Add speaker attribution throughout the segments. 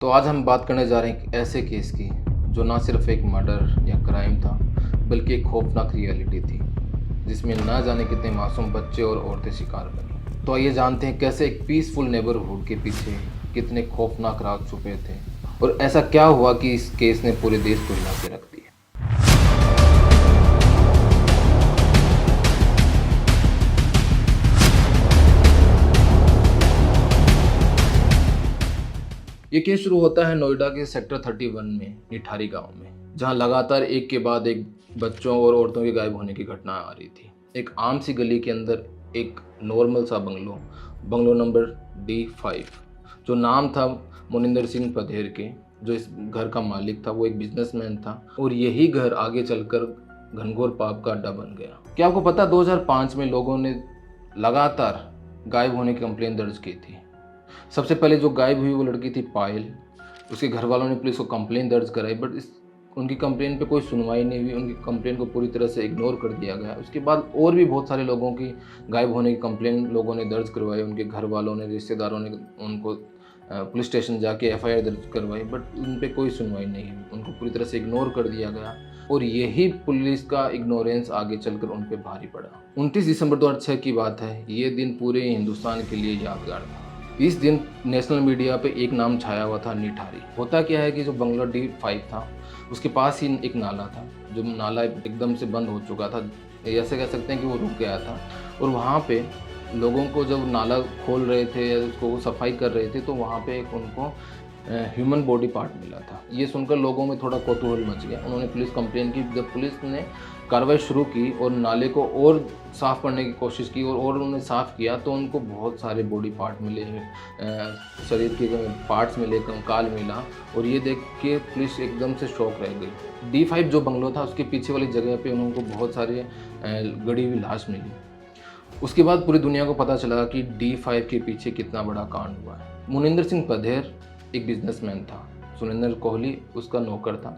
Speaker 1: तो आज हम बात करने जा रहे हैं एक ऐसे केस की जो ना सिर्फ एक मर्डर या क्राइम था बल्कि एक खौफनाक रियलिटी थी जिसमें ना जाने कितने मासूम बच्चे और औरतें शिकार बनी। तो आइए जानते हैं कैसे एक पीसफुल नेबरहुड के पीछे कितने खौफनाक राज छुपे थे और ऐसा क्या हुआ कि इस केस ने पूरे देश को हिला के रख दिया। ये केस शुरू होता है नोएडा के सेक्टर 31 में निठारी गांव में, जहां लगातार एक के बाद एक बच्चों और औरतों के गायब होने की घटना आ रही थी। एक आम सी गली के अंदर एक नॉर्मल सा बंगलो नंबर D5, जो नाम था मुनिंदर सिंह पधेर के, जो इस घर का मालिक था वो एक बिजनेसमैन था और यही घर आगे चलकर घनघोर पाप का अड्डा बन गया। क्या आपको पता 2005 में लोगों ने लगातार गायब होने की कंप्लेन दर्ज की थी। सबसे पहले जो गायब हुई वो लड़की थी पायल। उसके घर वालों ने पुलिस को कंप्लेन दर्ज कराई, बट उनकी कंप्लेन पे कोई सुनवाई नहीं हुई। उनकी कंप्लेन को पूरी तरह से इग्नोर कर दिया गया। उसके बाद और भी बहुत सारे लोगों की गायब होने की कंप्लेन लोगों ने दर्ज करवाई। उनके घर वालों ने, रिश्तेदारों ने उनको पुलिस स्टेशन जाके FIR दर्ज करवाई, बट उन पर कोई सुनवाई नहीं हुई। उनको पूरी तरह से इग्नोर कर दिया गया और यही पुलिस का इग्नोरेंस आगे चलकर उन पर भारी पड़ा। 29 दिसंबर 2006 की बात है। ये दिन पूरे हिंदुस्तान के लिए यादगार था। इस दिन नेशनल मीडिया पे एक नाम छाया हुआ था, निठारी। होता क्या है कि जो बंगला D5 था उसके पास ही एक नाला था, जो नाला एकदम से बंद हो चुका था। ऐसे कह सकते हैं कि वो रुक गया था और वहाँ पे लोगों को जब नाला खोल रहे थे या उसको सफाई कर रहे थे तो वहाँ पे एक उनको ह्यूमन बॉडी पार्ट मिला था। ये सुनकर लोगों में थोड़ा कौतूहल मच गया। उन्होंने पुलिस कंप्लेन की। जब पुलिस ने कार्रवाई शुरू की और नाले को और साफ़ करने की कोशिश की और उन्होंने साफ़ किया तो उनको बहुत सारे बॉडी पार्ट मिले, शरीर के पार्ट्स मिले, कंकाल मिला और ये देख के पुलिस एकदम से शॉक रह गई। D5 जो बंगलो था उसके पीछे वाली जगह पे उनको बहुत सारे गड़ी हुई लाश मिली। उसके बाद पूरी दुनिया को पता चला कि D5 के पीछे कितना बड़ा कांड हुआ है। मुनिंदर सिंह पधेर एक बिजनेसमैन था, सुरेंद्र कोहली उसका नौकर था।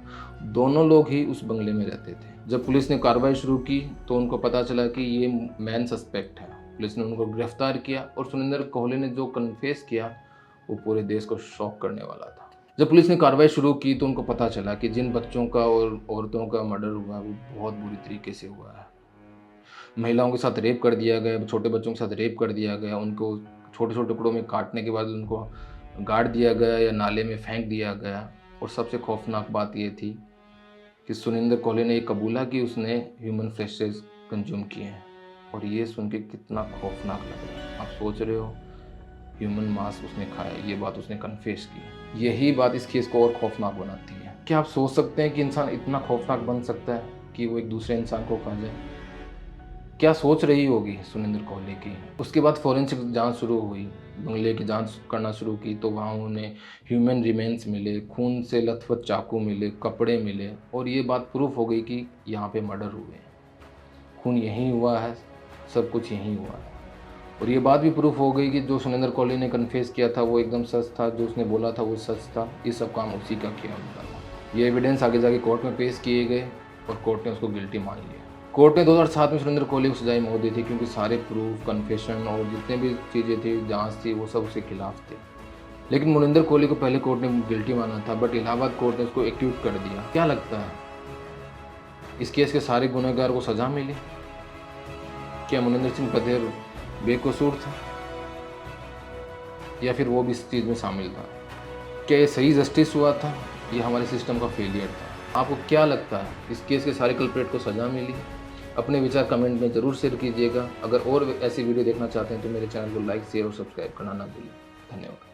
Speaker 1: दोनों लोग ही उस बंगले में रहते थे। जब पुलिस ने कार्रवाई शुरू की तो उनको पता चला कि ये मैन सस्पेक्ट है। पुलिस ने उनको गिरफ्तार किया और सुरेंद्र कोहली ने जो कन्फेस किया वो पूरे देश को शॉक करने वाला था। जब पुलिस ने कार्रवाई शुरू की तो उनको पता चला कि जिन बच्चों का और औरतों का मर्डर हुआ वो बहुत बुरी तरीके से हुआ है। महिलाओं के साथ रेप कर दिया गया, छोटे बच्चों के साथ रेप कर दिया गया। उनको छोटे छोटे टुकड़ों में काटने के बाद उनको गाड़ दिया गया या नाले में फेंक दिया गया। और सबसे खौफनाक बात ये थी कि सुनिंदर कोहली ने ये कबूला कि उसने ह्यूमन फ्लेशेस कंज्यूम किए हैं। और ये सुन के कितना खौफनाक लग रहा है। आप सोच रहे हो ह्यूमन मांस उसने खाया, ये बात उसने कन्फेस की। यही बात इस केस को और खौफनाक बनाती है। क्या आप सोच सकते हैं कि इंसान इतना खौफनाक बन सकता है कि वो एक दूसरे इंसान को खा जाए? क्या सोच रही होगी सुनिंदर कोहली की। उसके बाद फॉरेंसिक जांच शुरू हुई, बंगले की जांच करना शुरू की तो वहाँ उन्हें ह्यूमन रिमेन्स मिले, खून से लथपथ चाकू मिले, कपड़े मिले और ये बात प्रूफ हो गई कि यहाँ पे मर्डर हुए हैं, खून यहीं हुआ है, सब कुछ यहीं हुआ है। और ये बात भी प्रूफ हो गई कि जो सुनिंदर कोहली ने कन्फेस किया था वो एकदम सच था, जो उसने बोला था वो सच था। ये सब काम उसी का किया हुआ था। ये एविडेंस आगे जाके कोर्ट में पेश किए गए और कोर्ट ने उसको गिल्टी मान लिया। कोर्ट ने 2007 में सुरेंद्र कोहली को सजाई मौत दी थी क्योंकि सारे प्रूफ, कन्फेशन और जितने भी चीज़ें थी, जांच थी, वो सब उसके खिलाफ थे। लेकिन मुनिंदर कोहली को पहले कोर्ट ने गिल्टी माना था, बट इलाहाबाद कोर्ट ने उसको एक्यूट कर दिया। क्या लगता है इस केस के सारे गुनहगार को सजा मिली? क्या मुनिंदर सिंह पधेर बेकसूर था या फिर वो भी इस चीज़ में शामिल था? क्या ये सही जस्टिस हुआ था या हमारे सिस्टम का फेलियर था? आपको क्या लगता है इस केस के सारे कल्प्रेट को सजा मिली? अपने विचार कमेंट में ज़रूर शेयर कीजिएगा। अगर और ऐसी वीडियो देखना चाहते हैं तो मेरे चैनल को लाइक, शेयर और सब्सक्राइब करना ना भूलें। धन्यवाद।